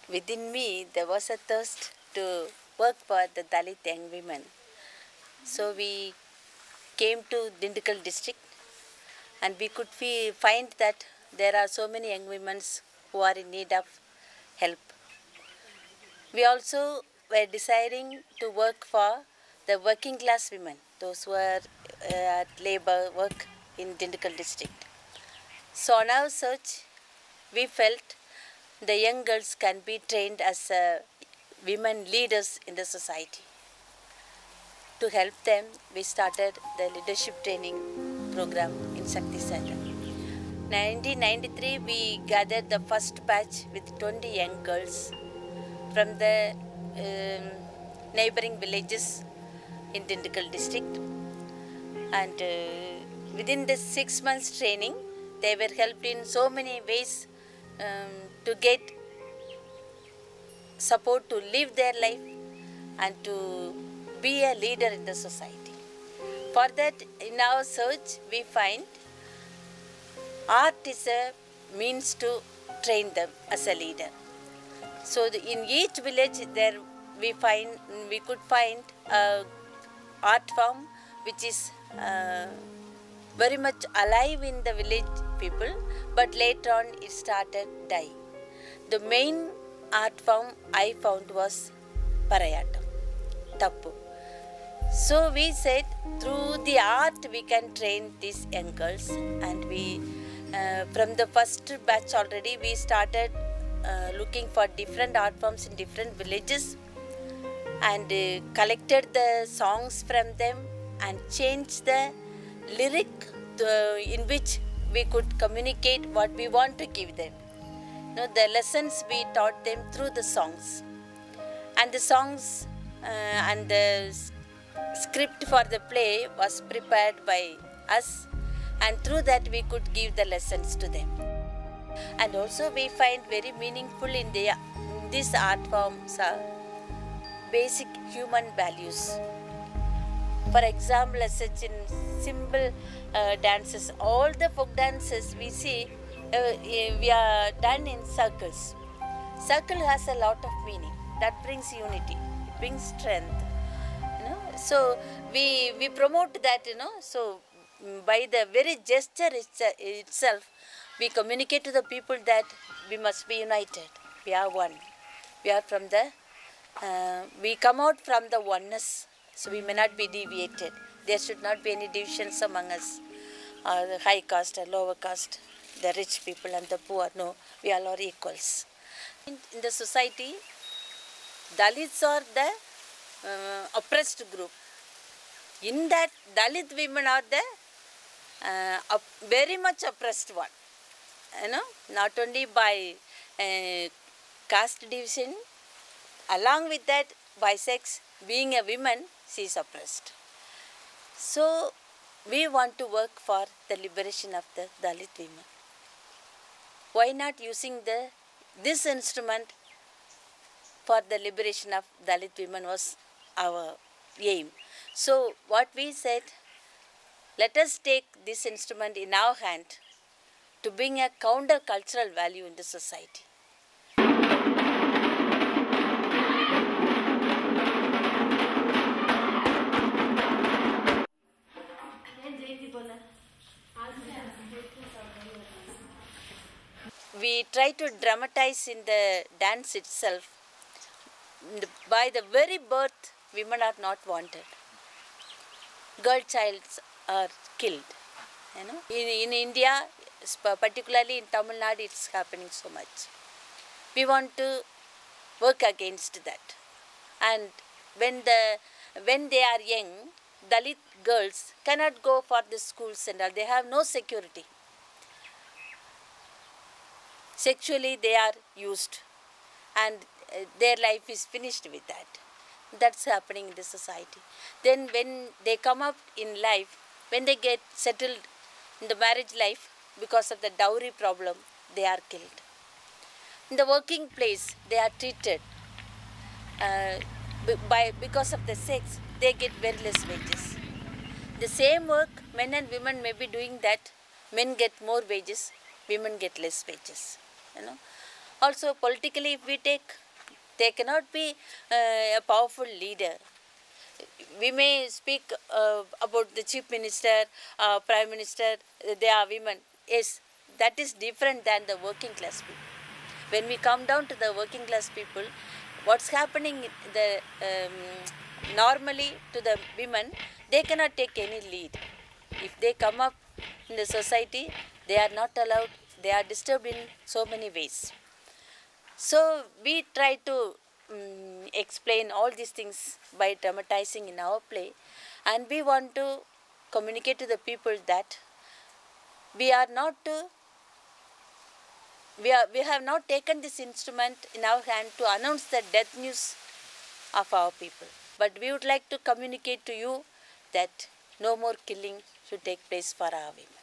Within me, there was a thirst to work for the Dalit young women. So we came to Dindikal district and we could find that there are so many young women who are in need of help. We also were deciding to work for the working class women, those who are at labor work in Dindikal district. So on our search, we felt the young girls can be trained as women leaders in the society. To help them, we started the leadership training program in Shakti Center. 1993, we gathered the first batch with 20 young girls from the neighboring villages in Dindikal district. And within the 6 months training, they were helped in so many ways to get support to live their life and to be a leader in the society. For that, in our search, we find art is a means to train them as a leader. So in each village, there we could find a art form which is very much alive in the village people, but later on it started dying. The main art form I found was Parayatam, Tappu. So we said through the art we can train these young girls, and we from the first batch already we started looking for different art forms in different villages and collected the songs from them and changed the lyric in which we could communicate what we want to give them. The lessons we taught them through the songs, and the songs and the script for the play was prepared by us, and through that we could give the lessons to them. And also we find very meaningful in these art forms are basic human values. For example, as such in simple dances, all the folk dances we see we are done in circles. Circle has a lot of meaning. That brings unity. It brings strength. So we promote that. So by the very gesture itself, we communicate to the people that we must be united. We are one. We are from the. We come out from the oneness. So we may not be deviated. There should not be any divisions among us, the high caste or lower caste, the rich people and the poor. No, we all are equals. In the society, Dalits are the oppressed group. In that, Dalit women are the very much oppressed one. Not only by caste division, along with that, by sex, being a woman, she is oppressed. So, we want to work for the liberation of the Dalit women. Why not using this instrument for the liberation of Dalit women was our aim. So, what we said, let us take this instrument in our hand to bring a counter-cultural value in the society. We try to dramatize in the dance itself. By the very birth, women are not wanted. Girl childs are killed. In India, particularly in Tamil Nadu, it's happening so much. We want to work against that. And when they are young, Dalit girls cannot go for the schools and all. They have no security. Sexually, they are used, and their life is finished with that. That's happening in the society. Then when they come up in life, when they get settled in the marriage life, because of the dowry problem, they are killed. In the working place, they are treated. Because of the sex, they get very less wages. The same work, men and women may be doing that. Men get more wages, women get less wages. Also politically, if we take, they cannot be a powerful leader. We may speak about the chief minister, prime minister, they are women. Yes, that is different than the working class people. When we come down to the working class people, what's happening normally to the women, they cannot take any lead. If they come up in the society, they are not allowed, they are disturbed in so many ways. So we try to explain all these things by dramatizing in our play, and we want to communicate to the people that we are not we have not taken this instrument in our hand to announce the death news of our people, but we would like to communicate to you that no more killing should take place for our women.